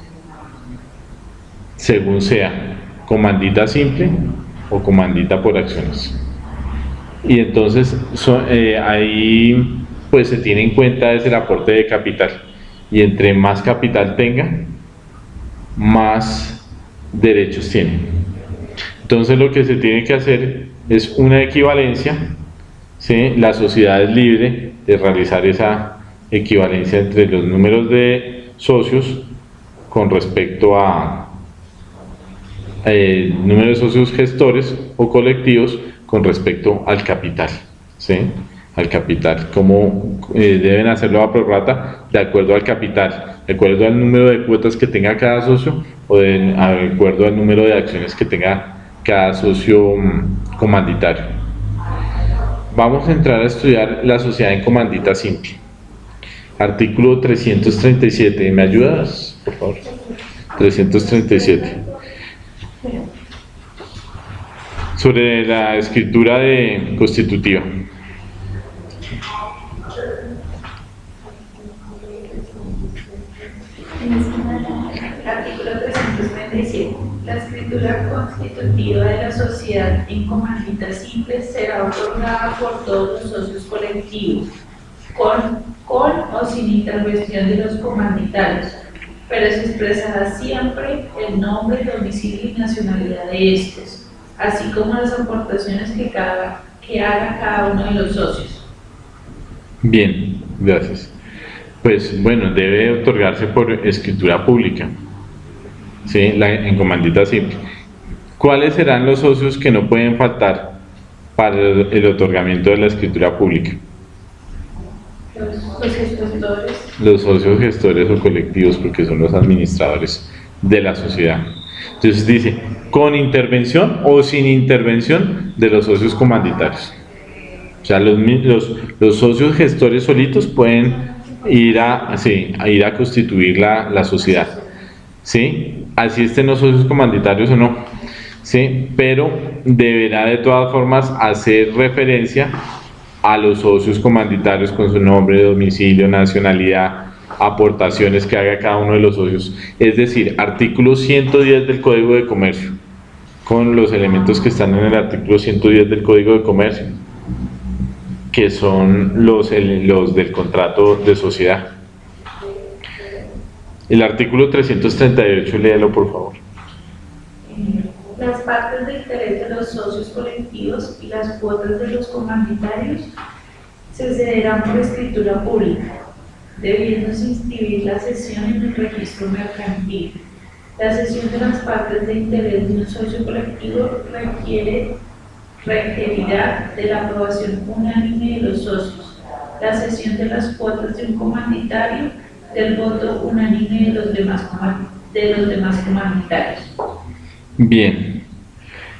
S1: según sea comandita simple o comandita por acciones. Y entonces ahí pues se tiene en cuenta es el aporte de capital, y entre más capital tenga, más derechos tiene. Entonces lo que se tiene que hacer es una equivalencia, ¿sí? La sociedad es libre de realizar esa equivalencia entre los números de socios con respecto a número de socios gestores o colectivos con respecto al capital, ¿sí? Al capital, como deben hacerlo a prorrata de acuerdo al capital, de acuerdo al número de cuotas que tenga cada socio o de acuerdo al número de acciones que tenga cada socio comanditario. Vamos a entrar a estudiar la sociedad en comandita simple. Artículo 337, ¿me ayudas, por favor? 337. Sobre la escritura constitutiva.
S4: Artículo 337. La escritura constitutiva de la sociedad en comandita simple será otorgada por todos los socios colectivos, con o sin intervención de los comanditarios, pero se expresará siempre el nombre, domicilio y nacionalidad de estos, así como las aportaciones que haga cada uno de los socios.
S1: Bien, gracias. Pues bueno, debe otorgarse por escritura pública, ¿sí? En comandita simple. ¿Cuáles serán los socios que no pueden faltar para el otorgamiento de la escritura pública?
S4: Los gestores.
S1: Los socios gestores o colectivos, porque son los administradores de la sociedad. Entonces dice, con intervención o sin intervención de los socios comanditarios. O sea, los socios gestores solitos pueden ir a constituir la sociedad, ¿sí? Así estén los socios comandatarios o no, ¿sí? Pero deberá de todas formas hacer referencia a los socios comandatarios con su nombre, domicilio, nacionalidad, aportaciones que haga cada uno de los socios. Es decir, artículo 110 del Código de Comercio, con los elementos que están en el artículo 110 del Código de Comercio, que son los del contrato de sociedad. El artículo 338, léalo por favor.
S4: Las partes de interés de los socios colectivos y las cuotas de los comandatarios se cederán por escritura pública, debiéndose inscribir la cesión en el registro mercantil. La cesión de las partes de interés de un socio colectivo requerirá de la aprobación unánime de los socios. La cesión de las cuotas de un comandatario del voto unánime de los demás comandatarios.
S1: Bien,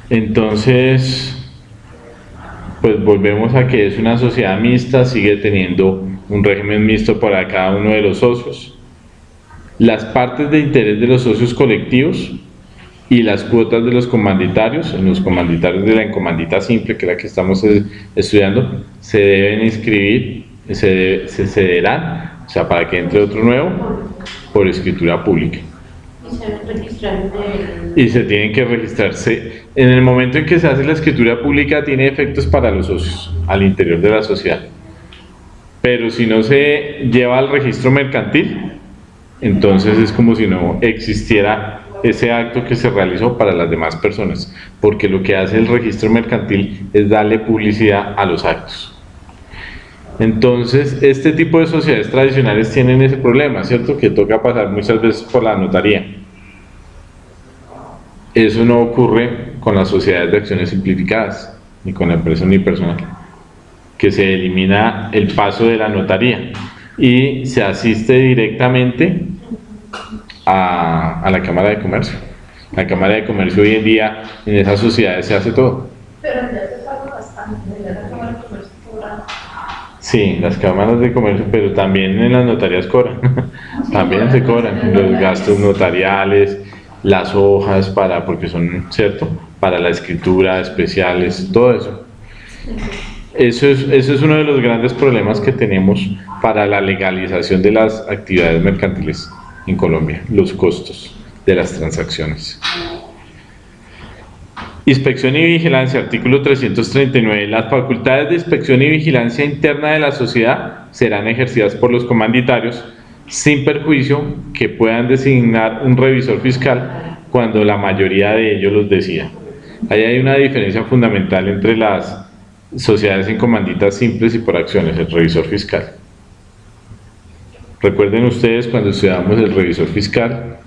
S1: entonces, pues volvemos a que es una sociedad mixta, sigue teniendo un régimen mixto para cada uno de los socios. Las partes de interés de los socios colectivos y las cuotas de los comandatarios, en los comandatarios de la encomandita simple, que es la que estamos estudiando, se deben inscribir, se cederán, o sea, para que entre otro nuevo, por escritura pública. Y se tienen que registrarse. En el momento en que se hace la escritura pública, tiene efectos para los socios al interior de la sociedad. Pero si no se lleva al registro mercantil, entonces es como si no existiera ese acto que se realizó para las demás personas, porque lo que hace el registro mercantil es darle publicidad a los actos. Entonces, este tipo de sociedades tradicionales tienen ese problema, ¿cierto? Que toca pasar muchas veces por la notaría. Eso no ocurre con las sociedades de acciones simplificadas, ni con la empresa unipersonal, que se elimina el paso de la notaría y se asiste directamente a la Cámara de Comercio. La Cámara de Comercio hoy en día, en esas sociedades se hace todo.
S4: Pero ya se paga bastante, ya la Cámara de Comercio cobra.
S1: Sí, las cámaras de comercio, pero también en las notarías cobran. También se cobran los gastos notariales, las hojas porque son, ¿cierto? Para la escritura, especiales, todo eso. Eso es uno de los grandes problemas que tenemos para la legalización de las actividades mercantiles en Colombia, los costos de las transacciones. Inspección y vigilancia, artículo 339. Las facultades de inspección y vigilancia interna de la sociedad serán ejercidas por los comandatarios sin perjuicio que puedan designar un revisor fiscal cuando la mayoría de ellos los decida. Ahí hay una diferencia fundamental entre las sociedades en comanditas simples y por acciones, el revisor fiscal. Recuerden ustedes cuando estudiamos el revisor fiscal,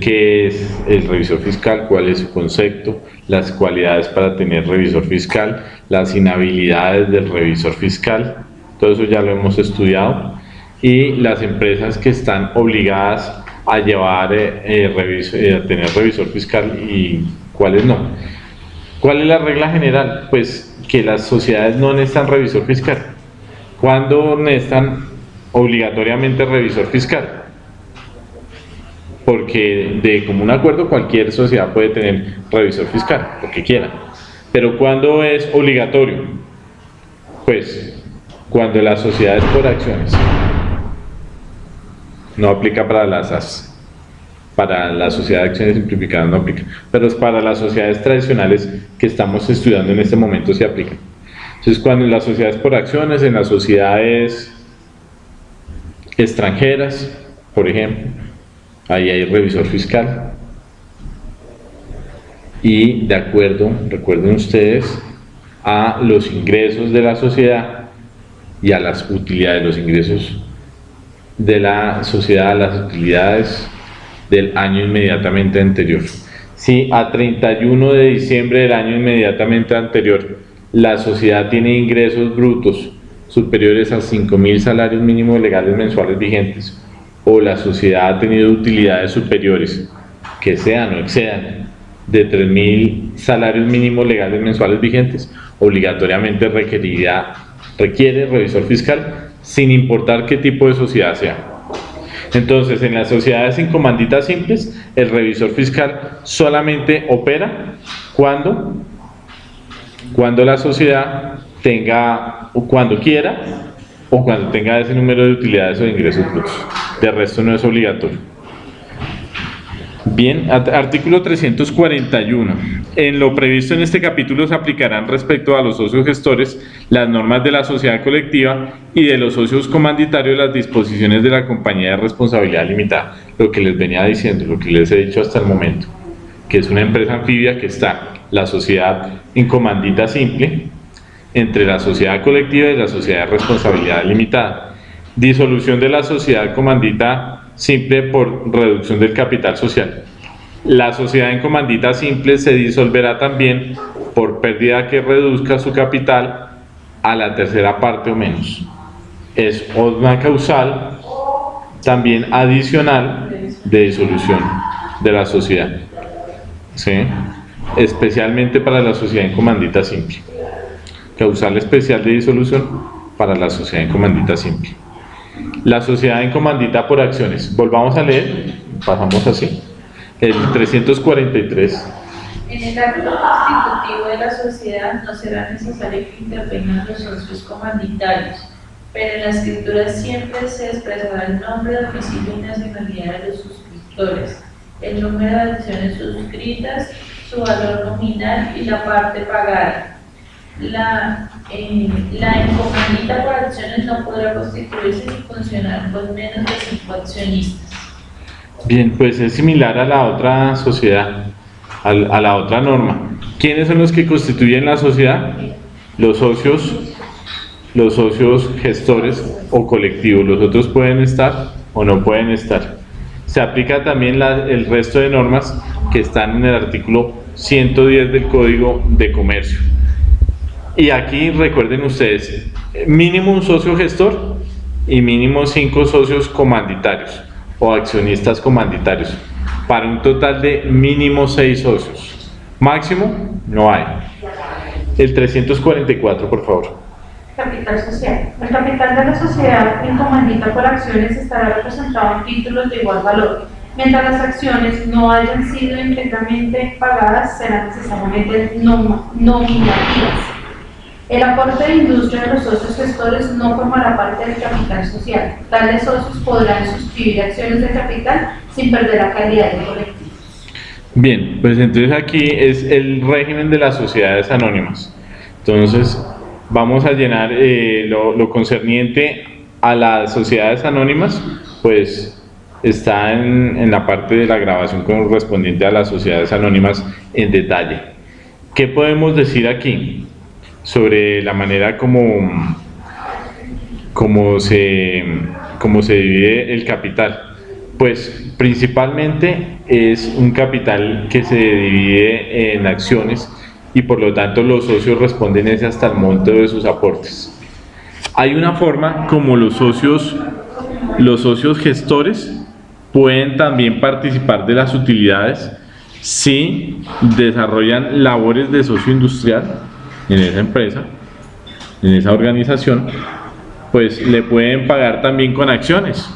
S1: qué es el revisor fiscal, cuál es su concepto, las cualidades para tener revisor fiscal, las inhabilidades del revisor fiscal, todo eso ya lo hemos estudiado, y las empresas que están obligadas a llevar a tener revisor fiscal y cuáles no. ¿Cuál es la regla general? Pues que las sociedades no necesitan revisor fiscal. ¿Cuándo necesitan obligatoriamente revisor fiscal? Porque de común acuerdo cualquier sociedad puede tener revisor fiscal, lo que quiera. Pero ¿cuándo es obligatorio? Pues cuando la sociedad es por acciones. No aplica para las AS. Para la sociedad de acciones simplificadas no aplica. Pero para las sociedades tradicionales que estamos estudiando en este momento sí aplica. Entonces cuando en las sociedades por acciones, en las sociedades extranjeras, por ejemplo, ahí hay revisor fiscal y de acuerdo, recuerden ustedes, a los ingresos de la sociedad y a las utilidades, los ingresos de la sociedad, las utilidades del año inmediatamente anterior. Si a 31 de diciembre del año inmediatamente anterior la sociedad tiene ingresos brutos superiores a 5.000 salarios mínimos legales mensuales vigentes, o la sociedad ha tenido utilidades superiores que sean o excedan de 3.000 salarios mínimos legales mensuales vigentes, obligatoriamente requiere revisor fiscal, sin importar qué tipo de sociedad sea. Entonces, en las sociedades sin comanditas simples, el revisor fiscal solamente opera cuando la sociedad tenga, o cuando quiera, o cuando tenga ese número de utilidades o de ingresos brutos. De resto no es obligatorio. Bien, artículo 341. En lo previsto en este capítulo se aplicarán respecto a los socios gestores las normas de la sociedad colectiva y de los socios comandatarios las disposiciones de la compañía de responsabilidad limitada. Lo que les venía diciendo, lo que les he dicho hasta el momento, que es una empresa anfibia que está la sociedad en comandita simple, entre la sociedad colectiva y la sociedad de responsabilidad limitada. Disolución de la sociedad comandita simple por reducción del capital social. La sociedad en comandita simple se disolverá también por pérdida que reduzca su capital a la tercera parte o menos. Es una causal también adicional de disolución de la sociedad, ¿sí? Especialmente para la sociedad en comandita simple. Causal especial de disolución para la sociedad en comandita simple. La sociedad en comandita por acciones. Volvamos a leer, pasamos así. El 343.
S5: En el acto constitutivo de la sociedad no será necesario que intervengan los socios comanditarios, pero en la escritura siempre se expresará el nombre, domicilio y nacionalidad de los suscriptores, el número de acciones suscritas, su valor nominal y la parte pagada. La comandita por acciones no podrá constituirse ni funcionar con menos de 5 accionistas.
S1: Bien, pues es similar a la otra sociedad, a la otra norma. ¿Quiénes son los que constituyen la sociedad? Los socios gestores o colectivos. Los otros pueden estar o no pueden estar. Se aplica también el resto de normas que están en el artículo 110 del Código de Comercio. Y aquí recuerden ustedes, mínimo un socio gestor y mínimo 5 socios comanditarios o accionistas comanditarios, para un total de mínimo 6 socios. Máximo no hay. El 344, por favor.
S4: Capital social. El capital de la sociedad en comandita por acciones estará representado en títulos de igual valor. Mientras las acciones no hayan sido íntegramente pagadas, serán necesariamente nominativas. El aporte de industria de los socios gestores no formará parte del capital social. Tales socios podrán suscribir acciones de capital sin perder la calidad de colectivo.
S1: Bien, pues entonces aquí es el régimen de las sociedades anónimas. Entonces vamos a llenar lo concerniente a las sociedades anónimas, pues está en la parte de la grabación correspondiente a las sociedades anónimas en detalle. ¿Qué podemos decir aquí sobre la manera como se divide el capital? Pues principalmente es un capital que se divide en acciones y por lo tanto los socios responden ese hasta el monto de sus aportes. Hay una forma como los socios gestores pueden también participar de las utilidades si desarrollan labores de socio industrial en esa empresa, en esa organización, pues le pueden pagar también con acciones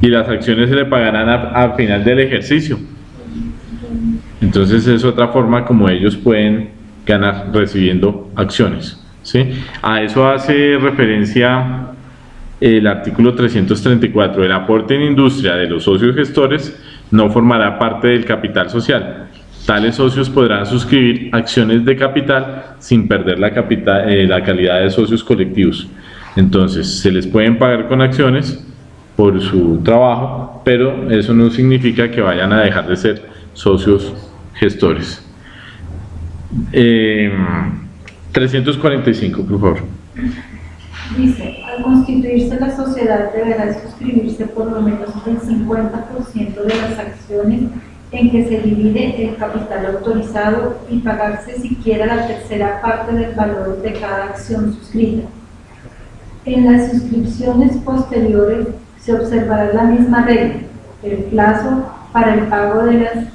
S1: y las acciones se le pagarán al final del ejercicio. Entonces es otra forma como ellos pueden ganar recibiendo acciones, ¿sí? A eso hace referencia el artículo 334. El aporte en industria de los socios gestores no formará parte del capital social. Tales socios podrán suscribir acciones de capital sin perder la calidad de socios colectivos. Entonces, se les pueden pagar con acciones por su trabajo, pero eso no significa que vayan a dejar de ser socios gestores. 345, por favor.
S4: Dice, al constituirse la sociedad deberá suscribirse por lo menos el 50% de las acciones en que se divide el capital autorizado y pagarse siquiera la tercera parte del valor de cada acción suscrita. En las suscripciones posteriores se observará la misma regla. El plazo para el pago de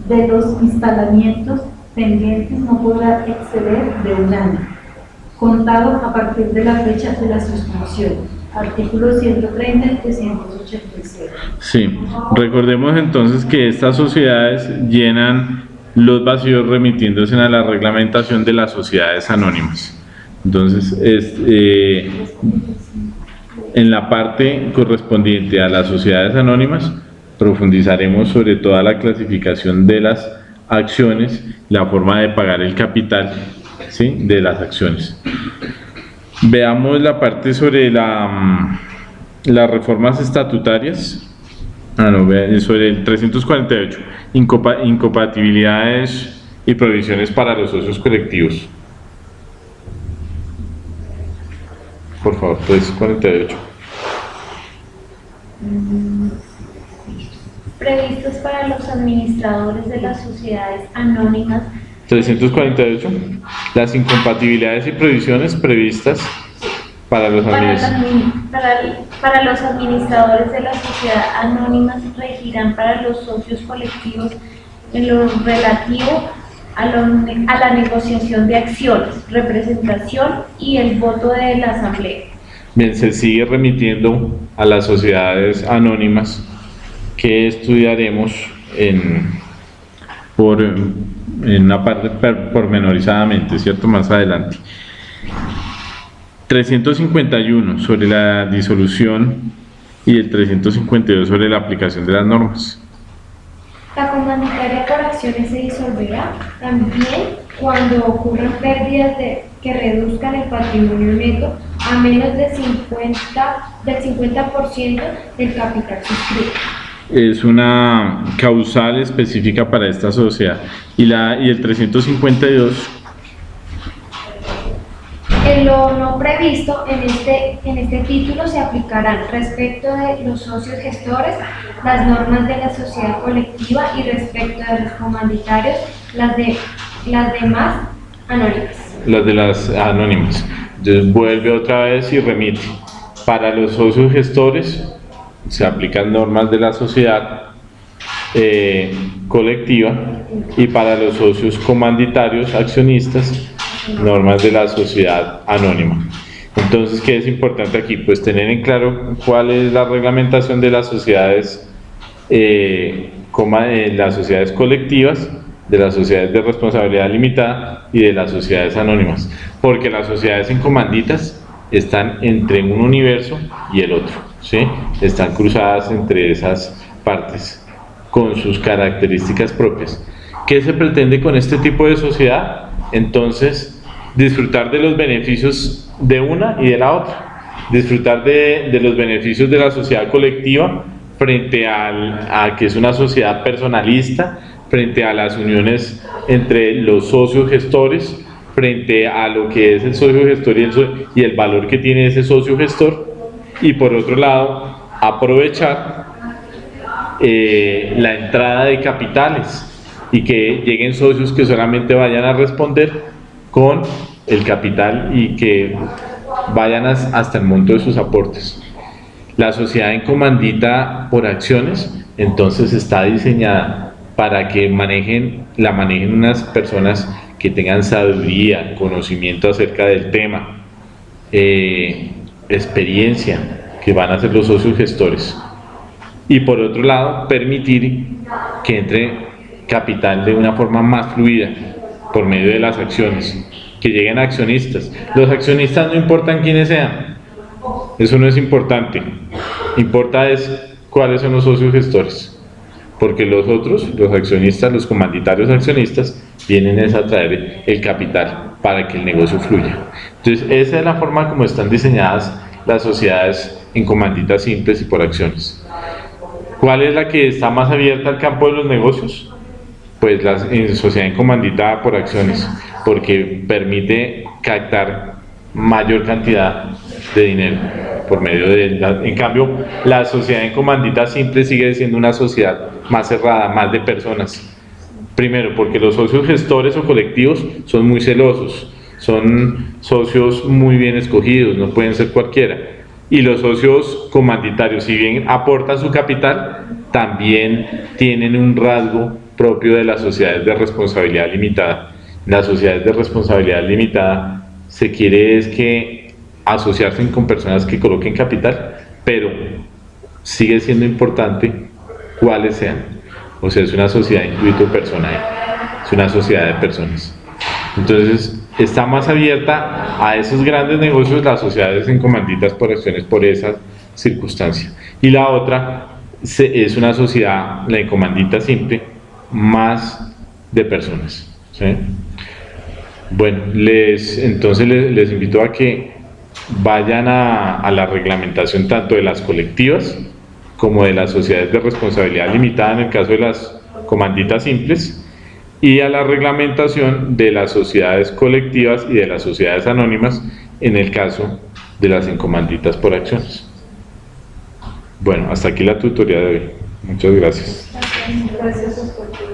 S4: de los instalamientos pendientes no podrá exceder de 1 año, contado a partir de la fecha de la suspensión. Artículo 130 y 386.
S1: Sí, recordemos entonces que estas sociedades llenan los vacíos remitiéndose a la reglamentación de las sociedades anónimas. Entonces, en la parte correspondiente a las sociedades anónimas, profundizaremos sobre toda la clasificación de las acciones, la forma de pagar el capital, ¿sí?, de las acciones. Veamos la parte sobre las reformas estatutarias. Sobre el 348, incompatibilidades y provisiones para los socios colectivos. Por favor, 348.
S2: Previstos para los administradores de las sociedades anónimas.
S1: 348. Las incompatibilidades y provisiones previstas para los
S2: Para los administradores de la sociedad anónimas regirán para los socios colectivos en lo relativo a la negociación de acciones, representación y el voto de la asamblea.
S1: Bien, se sigue remitiendo a las sociedades anónimas que estudiaremos en una parte pormenorizadamente, ¿cierto?, más adelante. 351 sobre la disolución y el 352 sobre la aplicación de las normas.
S3: La comanditaria por acciones se disolverá también cuando ocurran pérdidas que reduzcan el patrimonio neto a menos del 50% del capital suscrito.
S1: Es una causal específica para esta sociedad. Y el 352.
S3: En lo no previsto en este título se aplicarán respecto de los socios gestores las normas de la sociedad colectiva y respecto de los comanditarios las demás anónimas.
S1: Las de las anónimas. Entonces vuelve otra vez y remite. Para los socios gestores se aplican normas de la sociedad colectiva y para los socios comanditarios accionistas normas de la sociedad anónima. Entonces, ¿qué es importante aquí? Pues tener en claro cuál es la reglamentación de las sociedades las sociedades colectivas, de las sociedades de responsabilidad limitada y de las sociedades anónimas, porque las sociedades en comanditas están entre un universo y el otro, ¿sí? Están cruzadas entre esas partes con sus características propias. ¿Qué se pretende con este tipo de sociedad? Entonces, disfrutar de los beneficios de una y de la otra, disfrutar de los beneficios de la sociedad colectiva frente a que es una sociedad personalista, frente a las uniones entre los socios gestores, frente a lo que es el socio gestor y el valor que tiene ese socio gestor, y por otro lado aprovechar la entrada de capitales y que lleguen socios que solamente vayan a responder con el capital y que vayan hasta el monto de sus aportes. La sociedad en comandita por acciones entonces está diseñada para que la manejen unas personas que tengan sabiduría, conocimiento acerca del tema, experiencia, que van a ser los socios gestores, y por otro lado permitir que entre capital de una forma más fluida por medio de las acciones, que lleguen accionistas. Los accionistas no importan quiénes sean, eso no es importante, importa es cuáles son los socios gestores, porque los otros, los accionistas, los comanditarios accionistas, vienen a traer el capital para que el negocio fluya. Entonces esa es la forma como están diseñadas las sociedades en comanditas simples y por acciones. ¿Cuál es la que está más abierta al campo de los negocios? Pues la sociedad en comandita por acciones, porque permite captar mayor cantidad de dinero por medio en cambio la sociedad en comandita simple sigue siendo una sociedad más cerrada, más de personas. Primero, porque los socios gestores o colectivos son muy celosos, son socios muy bien escogidos, no pueden ser cualquiera. Y los socios comanditarios, si bien aportan su capital, también tienen un rasgo propio de las sociedades de responsabilidad limitada. En las sociedades de responsabilidad limitada se quiere es que asociarse con personas que coloquen capital, pero sigue siendo importante cuáles sean. O sea, es una sociedad intuito personal, es una sociedad de personas. Entonces, está más abierta a esos grandes negocios, las sociedades en comanditas por acciones por esa circunstancia. Y la otra es una sociedad, la en comandita simple, más de personas. ¿Sí? Bueno, entonces les invito a que vayan a la reglamentación tanto de las colectivas como de las sociedades de responsabilidad limitada en el caso de las comanditas simples, y a la reglamentación de las sociedades colectivas y de las sociedades anónimas en el caso de las encomanditas por acciones. Bueno, hasta aquí la tutoría de hoy. Muchas gracias.
S4: Gracias, doctor.